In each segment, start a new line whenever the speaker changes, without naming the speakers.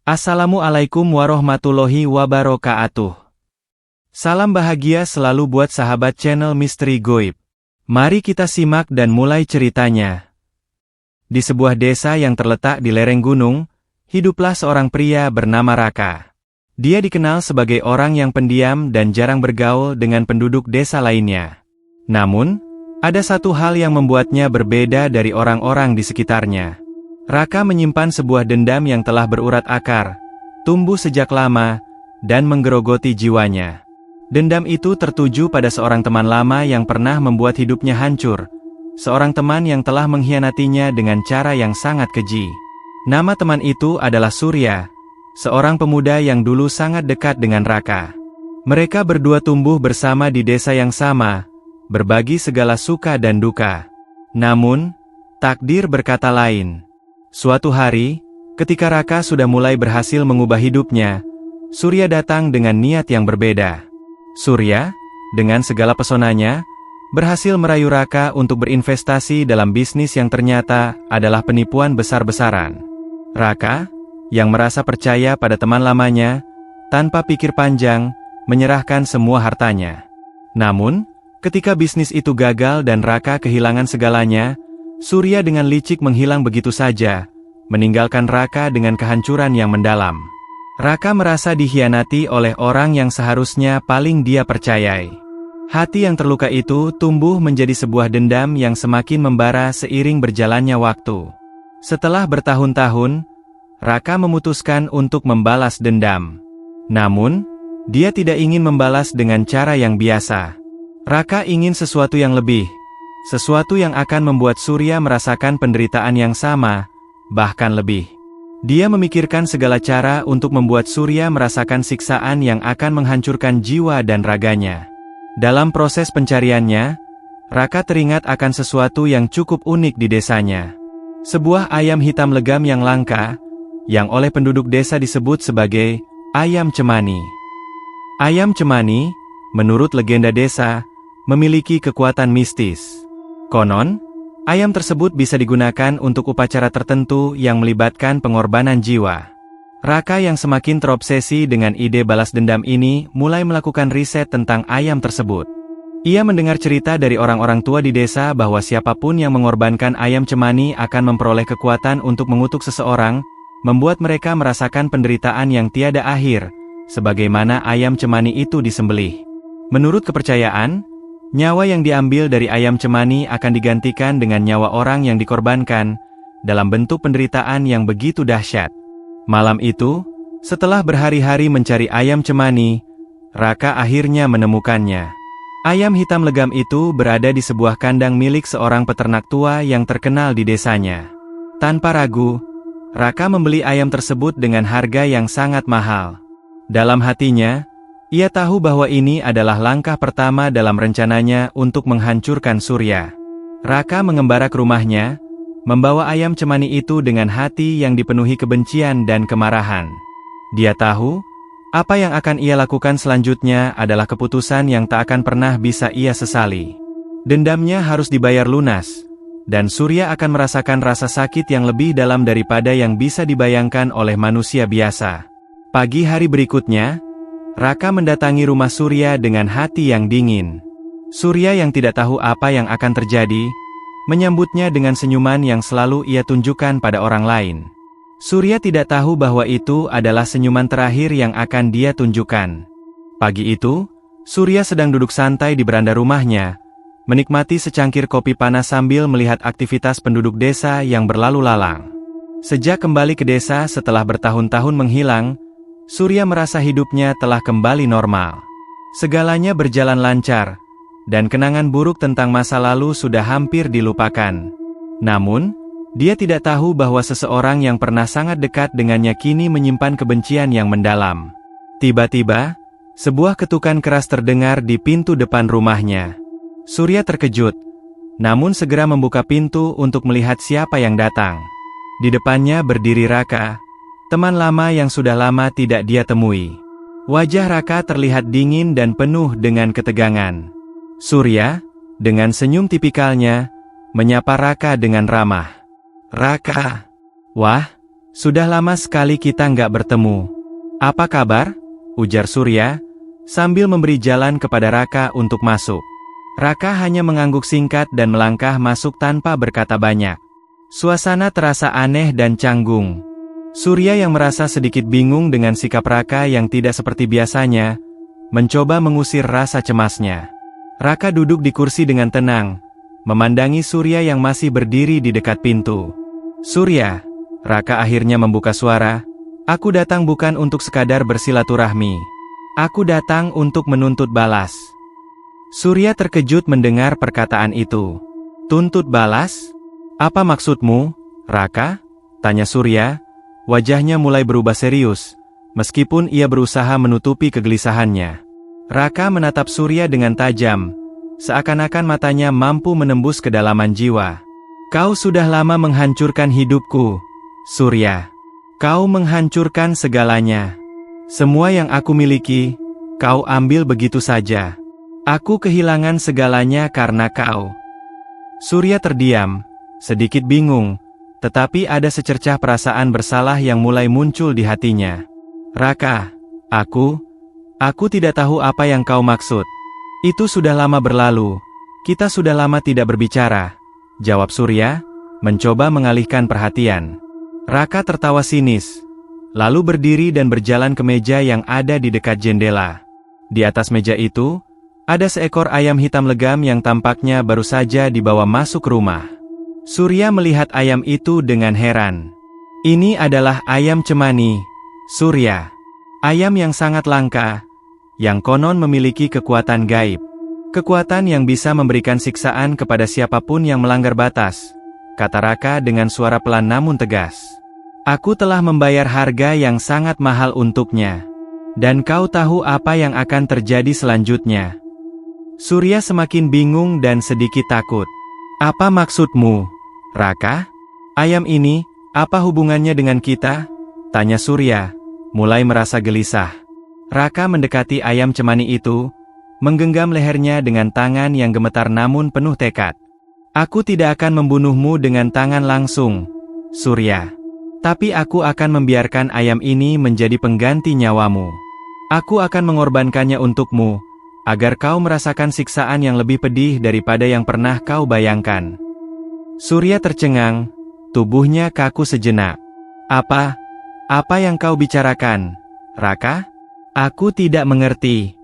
Assalamualaikum warahmatullahi wabarakatuh. Salam bahagia selalu buat sahabat channel Misteri Goib. Mari kita simak dan mulai ceritanya. Di sebuah desa yang terletak di lereng gunung, hiduplah seorang pria bernama Raka. Dia dikenal sebagai orang yang pendiam dan jarang bergaul dengan penduduk desa lainnya. Namun, ada satu hal yang membuatnya berbeda dari orang-orang di sekitarnya. Raka menyimpan sebuah dendam yang telah berurat akar, tumbuh sejak lama, dan menggerogoti jiwanya. Dendam itu tertuju pada seorang teman lama yang pernah membuat hidupnya hancur, seorang teman yang telah mengkhianatinya dengan cara yang sangat keji. Nama teman itu adalah Surya, seorang pemuda yang dulu sangat dekat dengan Raka. Mereka berdua tumbuh bersama di desa yang sama, berbagi segala suka dan duka. Namun, takdir berkata lain. Suatu hari, ketika Raka sudah mulai berhasil mengubah hidupnya, Surya datang dengan niat yang berbeda. Surya, dengan segala pesonanya, berhasil merayu Raka untuk berinvestasi dalam bisnis yang ternyata adalah penipuan besar-besaran. Raka, yang merasa percaya pada teman lamanya, tanpa pikir panjang, menyerahkan semua hartanya. Namun, ketika bisnis itu gagal dan Raka kehilangan segalanya, Surya dengan licik menghilang begitu saja, meninggalkan Raka dengan kehancuran yang mendalam. Raka merasa dikhianati oleh orang yang seharusnya paling dia percayai. Hati yang terluka itu tumbuh menjadi sebuah dendam yang semakin membara seiring berjalannya waktu. Setelah bertahun-tahun, Raka memutuskan untuk membalas dendam. Namun, dia tidak ingin membalas dengan cara yang biasa. Raka ingin sesuatu yang lebih. Sesuatu yang akan membuat Surya merasakan penderitaan yang sama, bahkan lebih. Dia memikirkan segala cara untuk membuat Surya merasakan siksaan yang akan menghancurkan jiwa dan raganya. Dalam proses pencariannya, Raka teringat akan sesuatu yang cukup unik di desanya. Sebuah ayam hitam legam yang langka, yang oleh penduduk desa disebut sebagai ayam cemani. Ayam cemani, menurut legenda desa, memiliki kekuatan mistis. Konon, ayam tersebut bisa digunakan untuk upacara tertentu yang melibatkan pengorbanan jiwa. Raka yang semakin terobsesi dengan ide balas dendam ini mulai melakukan riset tentang ayam tersebut. Ia mendengar cerita dari orang-orang tua di desa bahwa siapapun yang mengorbankan ayam cemani akan memperoleh kekuatan untuk mengutuk seseorang, membuat mereka merasakan penderitaan yang tiada akhir, sebagaimana ayam cemani itu disembelih. Menurut kepercayaan, nyawa yang diambil dari ayam cemani akan digantikan dengan nyawa orang yang dikorbankan, dalam bentuk penderitaan yang begitu dahsyat. Malam itu, setelah berhari-hari mencari ayam cemani, Raka akhirnya menemukannya. Ayam hitam legam itu berada di sebuah kandang milik seorang peternak tua yang terkenal di desanya. Tanpa ragu, Raka membeli ayam tersebut dengan harga yang sangat mahal. Dalam hatinya, ia tahu bahwa ini adalah langkah pertama dalam rencananya untuk menghancurkan Surya. Raka mengembara ke rumahnya, membawa ayam cemani itu dengan hati yang dipenuhi kebencian dan kemarahan. Dia tahu, apa yang akan ia lakukan selanjutnya adalah keputusan yang tak akan pernah bisa ia sesali. Dendamnya harus dibayar lunas, dan Surya akan merasakan rasa sakit yang lebih dalam daripada yang bisa dibayangkan oleh manusia biasa. Pagi hari berikutnya, Raka mendatangi rumah Surya dengan hati yang dingin. Surya yang tidak tahu apa yang akan terjadi, menyambutnya dengan senyuman yang selalu ia tunjukkan pada orang lain. Surya tidak tahu bahwa itu adalah senyuman terakhir yang akan dia tunjukkan. Pagi itu, Surya sedang duduk santai di beranda rumahnya, menikmati secangkir kopi panas sambil melihat aktivitas penduduk desa yang berlalu lalang. Sejak kembali ke desa setelah bertahun-tahun menghilang, Surya merasa hidupnya telah kembali normal. Segalanya berjalan lancar, dan kenangan buruk tentang masa lalu sudah hampir dilupakan. Namun, dia tidak tahu bahwa seseorang yang pernah sangat dekat dengannya kini menyimpan kebencian yang mendalam. Tiba-tiba, sebuah ketukan keras terdengar di pintu depan rumahnya. Surya terkejut, namun segera membuka pintu untuk melihat siapa yang datang. Di depannya berdiri Raka, teman lama yang sudah lama tidak dia temui. Wajah Raka terlihat dingin dan penuh dengan ketegangan. Surya, dengan senyum tipikalnya, menyapa Raka dengan ramah. "Raka." "Wah, Sudah lama sekali kita nggak bertemu. Apa kabar? Ujar Surya, sambil memberi jalan kepada Raka untuk masuk. Raka hanya mengangguk singkat dan melangkah masuk tanpa berkata banyak. Suasana terasa aneh dan canggung. Surya yang merasa sedikit bingung dengan sikap Raka yang tidak seperti biasanya, mencoba mengusir rasa cemasnya. Raka duduk di kursi dengan tenang, memandangi Surya yang masih berdiri di dekat pintu. Surya, Raka akhirnya membuka suara, aku datang bukan untuk sekadar bersilaturahmi. Aku datang untuk menuntut balas. Surya terkejut mendengar perkataan itu. Tuntut balas? Apa maksudmu, Raka? Tanya Surya, wajahnya mulai berubah serius, meskipun ia berusaha menutupi kegelisahannya. Raka menatap Surya dengan tajam, seakan-akan matanya mampu menembus kedalaman jiwa. Kau sudah lama menghancurkan hidupku, Surya. Kau menghancurkan segalanya. Semua yang aku miliki, kau ambil begitu saja. Aku kehilangan segalanya karena kau. Surya terdiam, sedikit bingung, tetapi ada secercah perasaan bersalah yang mulai muncul di hatinya. Raka, aku tidak tahu apa yang kau maksud. Itu sudah lama berlalu, kita sudah lama tidak berbicara, jawab Surya, mencoba mengalihkan perhatian. Raka tertawa sinis, lalu berdiri dan berjalan ke meja yang ada di dekat jendela. Di atas meja itu, ada seekor ayam hitam legam yang tampaknya baru saja dibawa masuk rumah. Surya melihat ayam itu dengan heran. Ini adalah ayam cemani, Surya. Ayam yang sangat langka, yang konon memiliki kekuatan gaib. Kekuatan yang bisa memberikan siksaan kepada siapapun yang melanggar batas, kata Raka dengan suara pelan namun tegas. Aku telah membayar harga yang sangat mahal untuknya. Dan kau tahu apa yang akan terjadi selanjutnya. Surya semakin bingung dan sedikit takut. Apa maksudmu, Raka? Ayam ini, apa hubungannya dengan kita? Tanya Surya, mulai merasa gelisah. Raka mendekati ayam cemani itu, menggenggam lehernya dengan tangan yang gemetar namun penuh tekad. Aku tidak akan membunuhmu dengan tangan langsung, Surya. Tapi aku akan membiarkan ayam ini menjadi pengganti nyawamu. Aku akan mengorbankannya untukmu, agar kau merasakan siksaan yang lebih pedih daripada yang pernah kau bayangkan. Surya tercengang, tubuhnya kaku sejenak. Apa yang kau bicarakan, Raka? Aku tidak mengerti.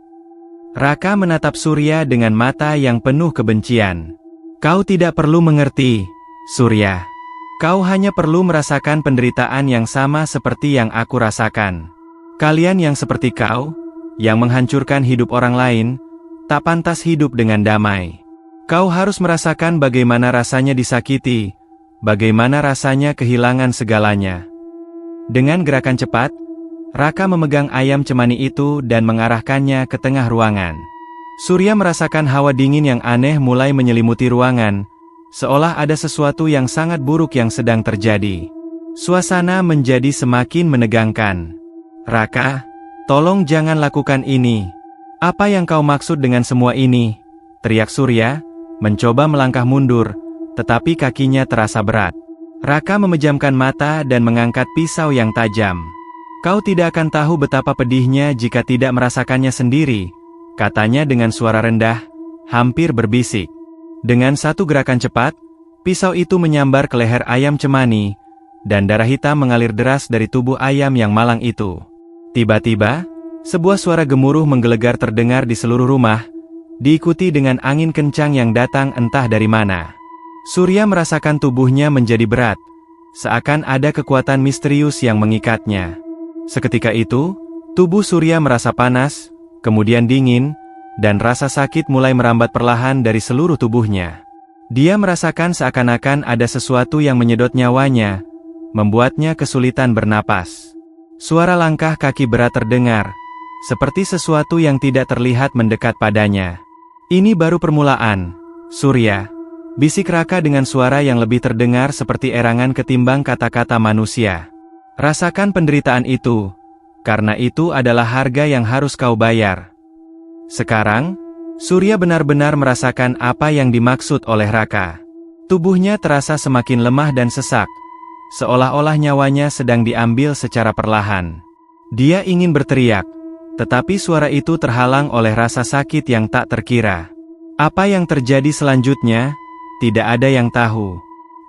Raka menatap Surya dengan mata yang penuh kebencian. Kau tidak perlu mengerti, Surya. Kau hanya perlu merasakan penderitaan yang sama seperti yang aku rasakan. Kalian yang seperti kau, yang menghancurkan hidup orang lain, tak pantas hidup dengan damai. Kau harus merasakan bagaimana rasanya disakiti, bagaimana rasanya kehilangan segalanya. Dengan gerakan cepat, Raka memegang ayam cemani itu dan mengarahkannya ke tengah ruangan. Surya merasakan hawa dingin yang aneh mulai menyelimuti ruangan, seolah ada sesuatu yang sangat buruk yang sedang terjadi. Suasana menjadi semakin menegangkan. Raka, tolong jangan lakukan ini. Apa yang kau maksud dengan semua ini? Teriak Surya, mencoba melangkah mundur, tetapi kakinya terasa berat. Raka memejamkan mata dan mengangkat pisau yang tajam. Kau tidak akan tahu betapa pedihnya jika tidak merasakannya sendiri, katanya dengan suara rendah, hampir berbisik. Dengan satu gerakan cepat, pisau itu menyambar ke leher ayam cemani, dan darah hitam mengalir deras dari tubuh ayam yang malang itu. Tiba-tiba, sebuah suara gemuruh menggelegar terdengar di seluruh rumah, diikuti dengan angin kencang yang datang entah dari mana. Surya merasakan tubuhnya menjadi berat, seakan ada kekuatan misterius yang mengikatnya. Seketika itu, tubuh Surya merasa panas, kemudian dingin, dan rasa sakit mulai merambat perlahan dari seluruh tubuhnya. Dia merasakan seakan-akan ada sesuatu yang menyedot nyawanya, membuatnya kesulitan bernapas. Suara langkah kaki berat terdengar, seperti sesuatu yang tidak terlihat mendekat padanya. Ini baru permulaan, Surya, bisik Raka dengan suara yang lebih terdengar seperti erangan ketimbang kata-kata manusia. Rasakan penderitaan itu, karena itu adalah harga yang harus kau bayar. Sekarang, Surya benar-benar merasakan apa yang dimaksud oleh Raka. Tubuhnya terasa semakin lemah dan sesak, seolah-olah nyawanya sedang diambil secara perlahan. Dia ingin berteriak, tetapi suara itu terhalang oleh rasa sakit yang tak terkira. Apa yang terjadi selanjutnya, tidak ada yang tahu.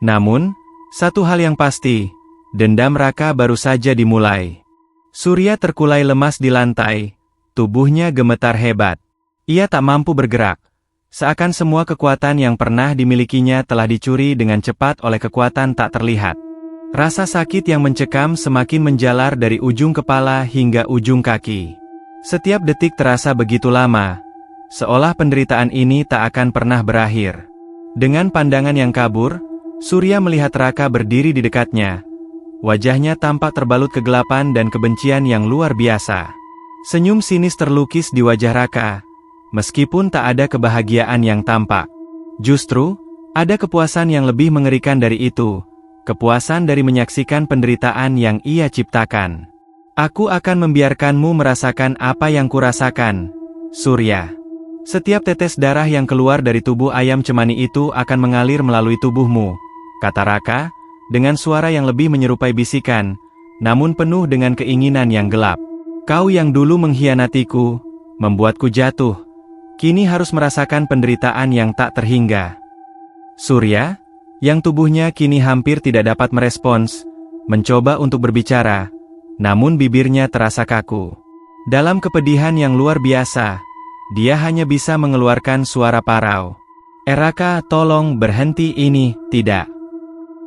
Namun, satu hal yang pasti, dendam Raka baru saja dimulai. Surya terkulai lemas di lantai, tubuhnya gemetar hebat. Ia tak mampu bergerak, seakan semua kekuatan yang pernah dimilikinya telah dicuri dengan cepat oleh kekuatan tak terlihat. Rasa sakit yang mencekam semakin menjalar dari ujung kepala hingga ujung kaki. Setiap detik terasa begitu lama, seolah penderitaan ini tak akan pernah berakhir. Dengan pandangan yang kabur, Surya melihat Raka berdiri di dekatnya. Wajahnya tampak terbalut kegelapan dan kebencian yang luar biasa. Senyum sinis terlukis di wajah Raka, meskipun tak ada kebahagiaan yang tampak. Justru, ada kepuasan yang lebih mengerikan dari itu. Kepuasan dari menyaksikan penderitaan yang ia ciptakan. Aku akan membiarkanmu merasakan apa yang kurasakan, Surya. Setiap tetes darah yang keluar dari tubuh ayam cemani itu akan mengalir melalui tubuhmu, kata Raka, dengan suara yang lebih menyerupai bisikan, namun penuh dengan keinginan yang gelap. Kau yang dulu mengkhianatiku, membuatku jatuh, kini harus merasakan penderitaan yang tak terhingga. Surya, yang tubuhnya kini hampir tidak dapat merespons, mencoba untuk berbicara, namun bibirnya terasa kaku. Dalam kepedihan yang luar biasa, dia hanya bisa mengeluarkan suara parau. Raka, tolong berhenti ini, tidak.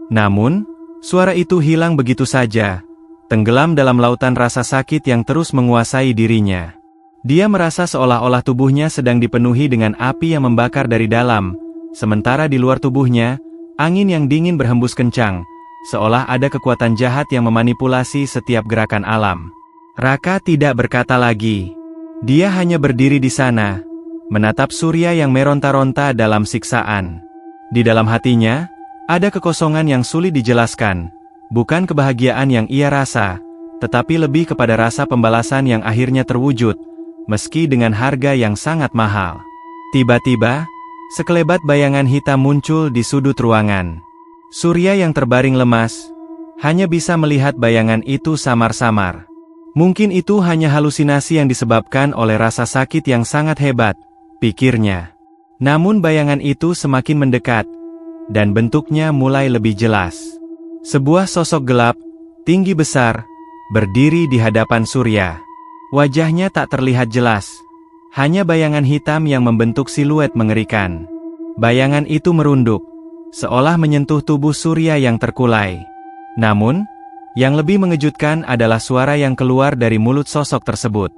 Namun, suara itu hilang begitu saja, tenggelam dalam lautan rasa sakit yang terus menguasai dirinya. Dia merasa seolah-olah tubuhnya sedang dipenuhi dengan api yang membakar dari dalam, sementara di luar tubuhnya, angin yang dingin berhembus kencang, seolah ada kekuatan jahat yang memanipulasi setiap gerakan alam. Raka tidak berkata lagi. Dia hanya berdiri di sana, menatap Surya yang meronta-ronta dalam siksaan. Di dalam hatinya, ada kekosongan yang sulit dijelaskan, bukan kebahagiaan yang ia rasa, tetapi lebih kepada rasa pembalasan yang akhirnya terwujud, meski dengan harga yang sangat mahal. Tiba-tiba, sekelebat bayangan hitam muncul di sudut ruangan. Surya yang terbaring lemas, hanya bisa melihat bayangan itu samar-samar. Mungkin itu hanya halusinasi yang disebabkan oleh rasa sakit yang sangat hebat, pikirnya. Namun bayangan itu semakin mendekat, dan bentuknya mulai lebih jelas. Sebuah sosok gelap, tinggi besar, berdiri di hadapan Surya. Wajahnya tak terlihat jelas. Hanya bayangan hitam yang membentuk siluet mengerikan. Bayangan itu merunduk, seolah menyentuh tubuh Surya yang terkulai. Namun, yang lebih mengejutkan adalah suara yang keluar dari mulut sosok tersebut.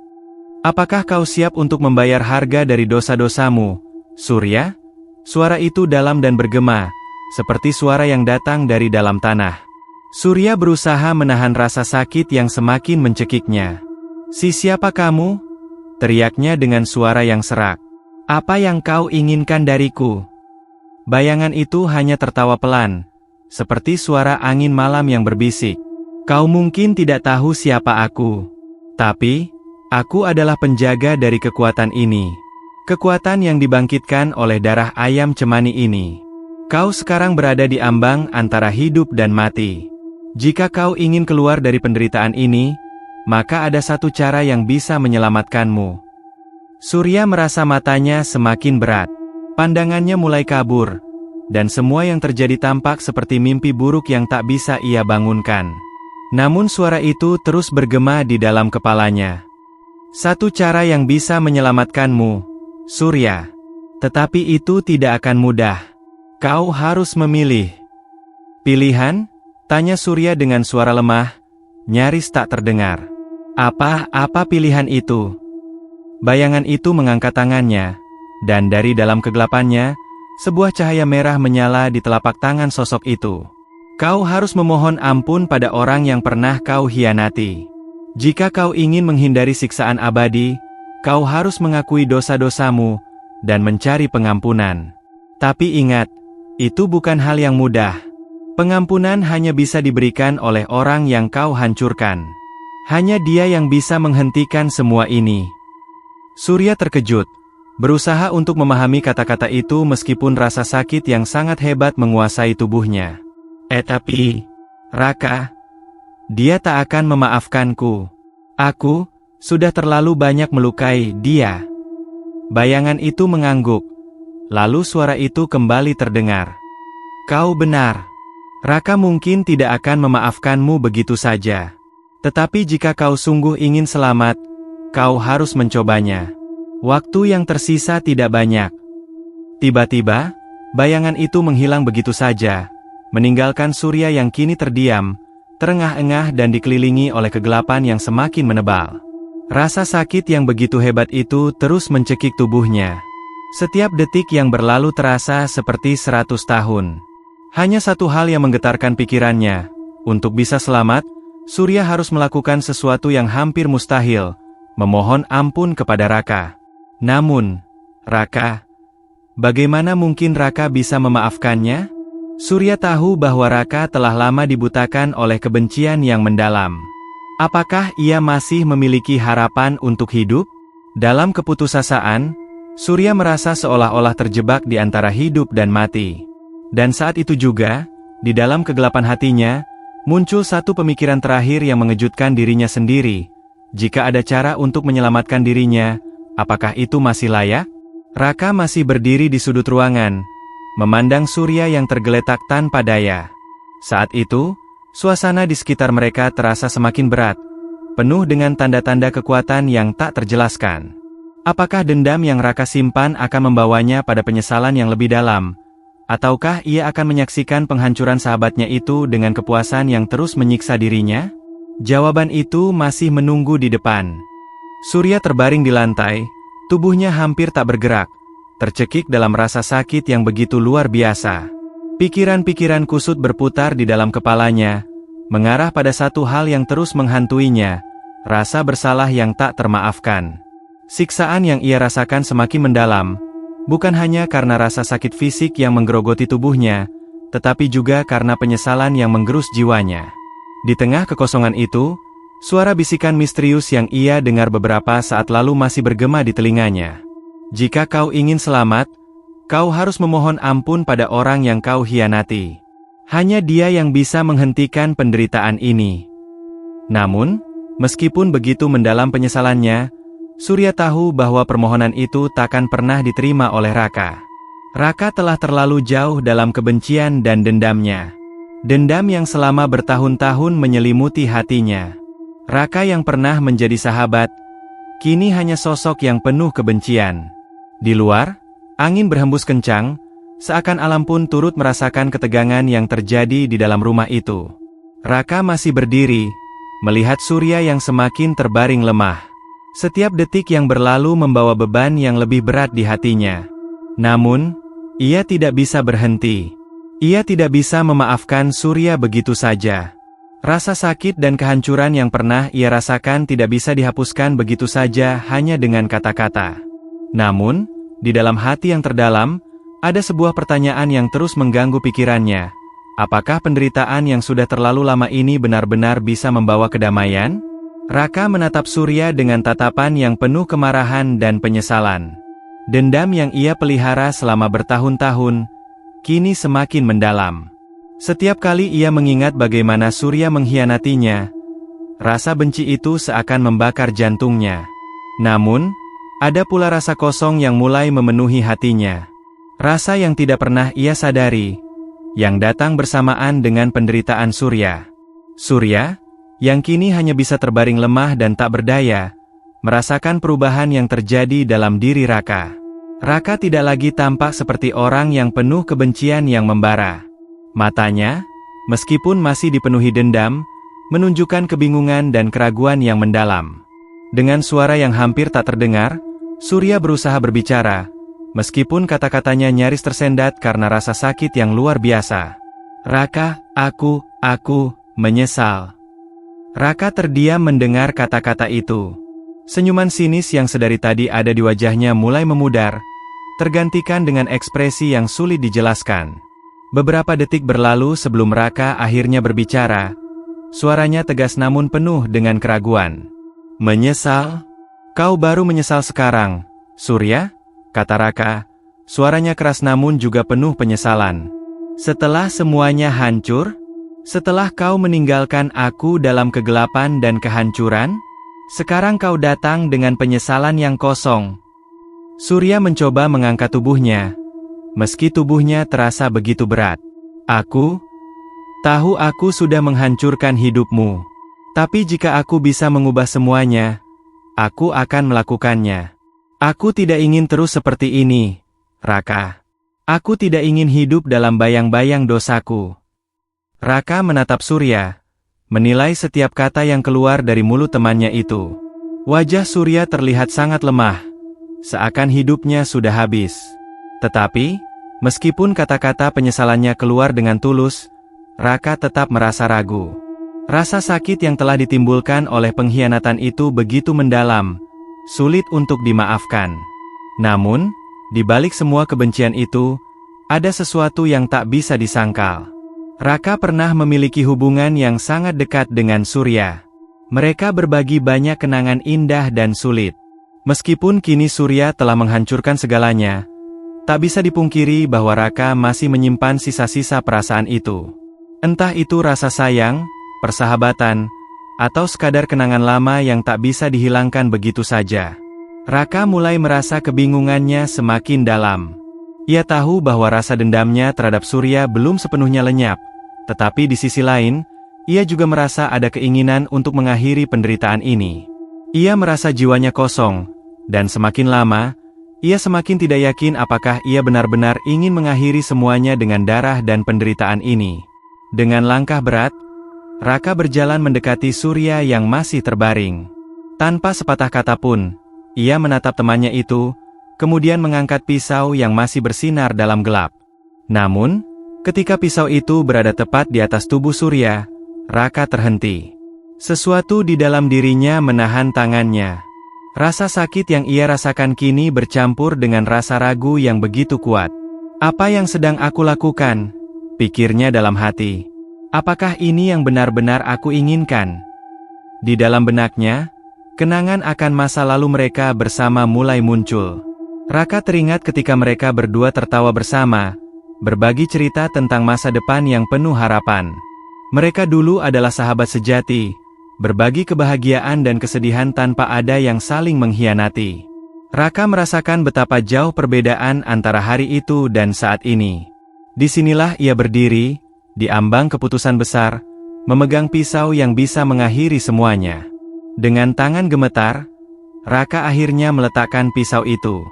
Apakah kau siap untuk membayar harga dari dosa-dosamu, Surya? Suara itu dalam dan bergema, seperti suara yang datang dari dalam tanah. Surya berusaha menahan rasa sakit yang semakin mencekiknya. Siapa kamu? Teriaknya dengan suara yang serak. Apa yang kau inginkan dariku? Bayangan itu hanya tertawa pelan, seperti suara angin malam yang berbisik. Kau mungkin tidak tahu siapa aku. Tapi, aku adalah penjaga dari kekuatan ini. Kekuatan yang dibangkitkan oleh darah ayam cemani ini. Kau sekarang berada di ambang antara hidup dan mati. Jika kau ingin keluar dari penderitaan ini, maka ada satu cara yang bisa menyelamatkanmu. Surya merasa matanya semakin berat. Pandangannya mulai kabur, dan semua yang terjadi tampak seperti mimpi buruk yang tak bisa ia bangunkan. Namun suara itu terus bergema di dalam kepalanya. Satu cara yang bisa menyelamatkanmu, Surya. Tetapi itu tidak akan mudah. Kau harus memilih. Pilihan? Tanya Surya dengan suara lemah, nyaris tak terdengar. Apa pilihan itu? Bayangan itu mengangkat tangannya, dan dari dalam kegelapannya, sebuah cahaya merah menyala di telapak tangan sosok itu. Kau harus memohon ampun pada orang yang pernah kau hianati. Jika kau ingin menghindari siksaan abadi, kau harus mengakui dosa-dosamu, dan mencari pengampunan. Tapi ingat, itu bukan hal yang mudah. Pengampunan hanya bisa diberikan oleh orang yang kau hancurkan. Hanya dia yang bisa menghentikan semua ini. Surya terkejut, berusaha untuk memahami kata-kata itu meskipun rasa sakit yang sangat hebat menguasai tubuhnya. Tapi, Raka, dia tak akan memaafkanku. Aku sudah terlalu banyak melukai dia. Bayangan itu mengangguk. Lalu suara itu kembali terdengar. Kau benar. Raka mungkin tidak akan memaafkanmu begitu saja. Tetapi jika kau sungguh ingin selamat, kau harus mencobanya. Waktu yang tersisa tidak banyak. Tiba-tiba, bayangan itu menghilang begitu saja, meninggalkan Surya yang kini terdiam, terengah-engah dan dikelilingi oleh kegelapan yang semakin menebal. Rasa sakit yang begitu hebat itu terus mencekik tubuhnya. Setiap detik yang berlalu terasa seperti 100 tahun. Hanya satu hal yang menggetarkan pikirannya. Untuk bisa selamat, Surya harus melakukan sesuatu yang hampir mustahil, memohon ampun kepada Raka. Namun, Raka, bagaimana mungkin Raka bisa memaafkannya? Surya tahu bahwa Raka telah lama dibutakan oleh kebencian yang mendalam. Apakah ia masih memiliki harapan untuk hidup? Dalam keputusasaan, Surya merasa seolah-olah terjebak di antara hidup dan mati. Dan saat itu juga, di dalam kegelapan hatinya, muncul satu pemikiran terakhir yang mengejutkan dirinya sendiri. Jika ada cara untuk menyelamatkan dirinya, apakah itu masih layak? Raka masih berdiri di sudut ruangan, memandang Surya yang tergeletak tanpa daya. Saat itu, suasana di sekitar mereka terasa semakin berat, penuh dengan tanda-tanda kekuatan yang tak terjelaskan. Apakah dendam yang Raka simpan akan membawanya pada penyesalan yang lebih dalam? Ataukah ia akan menyaksikan penghancuran sahabatnya itu dengan kepuasan yang terus menyiksa dirinya? Jawaban itu masih menunggu di depan. Surya terbaring di lantai, tubuhnya hampir tak bergerak, tercekik dalam rasa sakit yang begitu luar biasa. Pikiran-pikiran kusut berputar di dalam kepalanya, mengarah pada satu hal yang terus menghantuinya, rasa bersalah yang tak termaafkan. Siksaan yang ia rasakan semakin mendalam, bukan hanya karena rasa sakit fisik yang menggerogoti tubuhnya, tetapi juga karena penyesalan yang menggerus jiwanya. Di tengah kekosongan itu, suara bisikan misterius yang ia dengar beberapa saat lalu masih bergema di telinganya. Jika kau ingin selamat, kau harus memohon ampun pada orang yang kau hianati. Hanya dia yang bisa menghentikan penderitaan ini. Namun, meskipun begitu mendalam penyesalannya, Surya tahu bahwa permohonan itu takkan pernah diterima oleh Raka. Raka telah terlalu jauh dalam kebencian dan dendamnya. Dendam yang selama bertahun-tahun menyelimuti hatinya. Raka yang pernah menjadi sahabat, kini hanya sosok yang penuh kebencian. Di luar, angin berhembus kencang, seakan alam pun turut merasakan ketegangan yang terjadi di dalam rumah itu. Raka masih berdiri, melihat Surya yang semakin terbaring lemah. Setiap detik yang berlalu membawa beban yang lebih berat di hatinya. Namun, ia tidak bisa berhenti. Ia tidak bisa memaafkan Surya begitu saja. Rasa sakit dan kehancuran yang pernah ia rasakan tidak bisa dihapuskan begitu saja hanya dengan kata-kata. Namun, di dalam hati yang terdalam, ada sebuah pertanyaan yang terus mengganggu pikirannya. Apakah penderitaan yang sudah terlalu lama ini benar-benar bisa membawa kedamaian? Raka menatap Surya dengan tatapan yang penuh kemarahan dan penyesalan. Dendam yang ia pelihara selama bertahun-tahun, kini semakin mendalam. Setiap kali ia mengingat bagaimana Surya mengkhianatinya, rasa benci itu seakan membakar jantungnya. Namun, ada pula rasa kosong yang mulai memenuhi hatinya. Rasa yang tidak pernah ia sadari, yang datang bersamaan dengan penderitaan Surya. Surya, yang kini hanya bisa terbaring lemah dan tak berdaya, merasakan perubahan yang terjadi dalam diri Raka. Raka tidak lagi tampak seperti orang yang penuh kebencian yang membara. Matanya, meskipun masih dipenuhi dendam, menunjukkan kebingungan dan keraguan yang mendalam. Dengan suara yang hampir tak terdengar, Surya berusaha berbicara, meskipun kata-katanya nyaris tersendat karena rasa sakit yang luar biasa. Raka, aku menyesal. Raka terdiam mendengar kata-kata itu. Senyuman sinis yang sedari tadi ada di wajahnya mulai memudar, tergantikan dengan ekspresi yang sulit dijelaskan. Beberapa detik berlalu sebelum Raka akhirnya berbicara. Suaranya tegas namun penuh dengan keraguan. Menyesal? Kau baru menyesal sekarang, Surya? Kata Raka. Suaranya keras namun juga penuh penyesalan. Setelah semuanya hancur? Setelah kau meninggalkan aku dalam kegelapan dan kehancuran, sekarang kau datang dengan penyesalan yang kosong. Surya mencoba mengangkat tubuhnya, meski tubuhnya terasa begitu berat. Aku tahu aku sudah menghancurkan hidupmu. Tapi jika aku bisa mengubah semuanya, aku akan melakukannya. Aku tidak ingin terus seperti ini, Raka. Aku tidak ingin hidup dalam bayang-bayang dosaku. Raka menatap Surya, menilai setiap kata yang keluar dari mulut temannya itu. Wajah Surya terlihat sangat lemah, seakan hidupnya sudah habis. Tetapi, meskipun kata-kata penyesalannya keluar dengan tulus, Raka tetap merasa ragu. Rasa sakit yang telah ditimbulkan oleh pengkhianatan itu begitu mendalam, sulit untuk dimaafkan. Namun, di balik semua kebencian itu, ada sesuatu yang tak bisa disangkal. Raka pernah memiliki hubungan yang sangat dekat dengan Surya. Mereka berbagi banyak kenangan indah dan sulit. Meskipun kini Surya telah menghancurkan segalanya, tak bisa dipungkiri bahwa Raka masih menyimpan sisa-sisa perasaan itu. Entah itu rasa sayang, persahabatan, atau sekadar kenangan lama yang tak bisa dihilangkan begitu saja. Raka mulai merasa kebingungannya semakin dalam. Ia tahu bahwa rasa dendamnya terhadap Surya belum sepenuhnya lenyap. Tetapi di sisi lain, ia juga merasa ada keinginan untuk mengakhiri penderitaan ini. Ia merasa jiwanya kosong, dan semakin lama, ia semakin tidak yakin apakah ia benar-benar ingin mengakhiri semuanya dengan darah dan penderitaan ini. Dengan langkah berat, Raka berjalan mendekati Surya yang masih terbaring. Tanpa sepatah kata pun, ia menatap temannya itu, kemudian mengangkat pisau yang masih bersinar dalam gelap. Namun, ketika pisau itu berada tepat di atas tubuh Surya, Raka terhenti. Sesuatu di dalam dirinya menahan tangannya. Rasa sakit yang ia rasakan kini bercampur dengan rasa ragu yang begitu kuat. Apa yang sedang aku lakukan? Pikirnya dalam hati. Apakah ini yang benar-benar aku inginkan? Di dalam benaknya, kenangan akan masa lalu mereka bersama mulai muncul. Raka teringat ketika mereka berdua tertawa bersama, berbagi cerita tentang masa depan yang penuh harapan. Mereka dulu adalah sahabat sejati, berbagi kebahagiaan dan kesedihan tanpa ada yang saling mengkhianati. Raka merasakan betapa jauh perbedaan antara hari itu dan saat ini. Disinilah ia berdiri, di ambang keputusan besar, memegang pisau yang bisa mengakhiri semuanya. Dengan tangan gemetar, Raka akhirnya meletakkan pisau itu.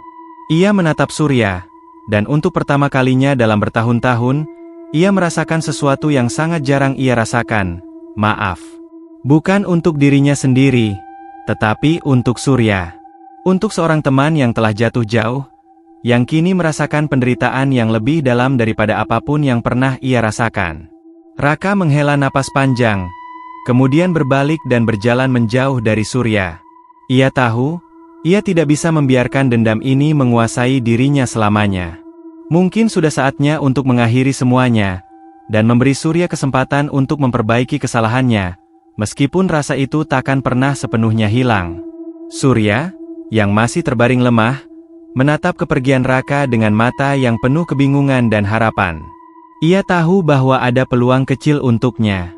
Ia menatap Surya, dan untuk pertama kalinya dalam bertahun-tahun, ia merasakan sesuatu yang sangat jarang ia rasakan, maaf. Bukan untuk dirinya sendiri, tetapi untuk Surya. Untuk seorang teman yang telah jatuh jauh, yang kini merasakan penderitaan yang lebih dalam daripada apapun yang pernah ia rasakan. Raka menghela napas panjang, kemudian berbalik dan berjalan menjauh dari Surya. Ia tahu, ia tidak bisa membiarkan dendam ini menguasai dirinya selamanya. Mungkin sudah saatnya untuk mengakhiri semuanya, dan memberi Surya kesempatan untuk memperbaiki kesalahannya, meskipun rasa itu takkan pernah sepenuhnya hilang. Surya, yang masih terbaring lemah, menatap kepergian Raka dengan mata yang penuh kebingungan dan harapan. Ia tahu bahwa ada peluang kecil untuknya.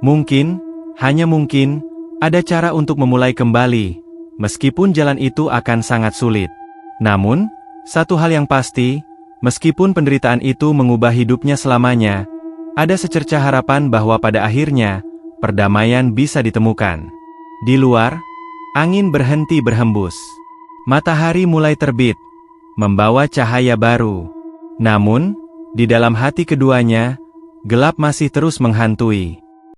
Mungkin, hanya mungkin, ada cara untuk memulai kembali, meskipun jalan itu akan sangat sulit. Namun, satu hal yang pasti, meskipun penderitaan itu mengubah hidupnya selamanya, ada secercah harapan bahwa pada akhirnya, perdamaian bisa ditemukan. Di luar, angin berhenti berhembus. Matahari mulai terbit, membawa cahaya baru. Namun, di dalam hati keduanya, gelap masih terus menghantui.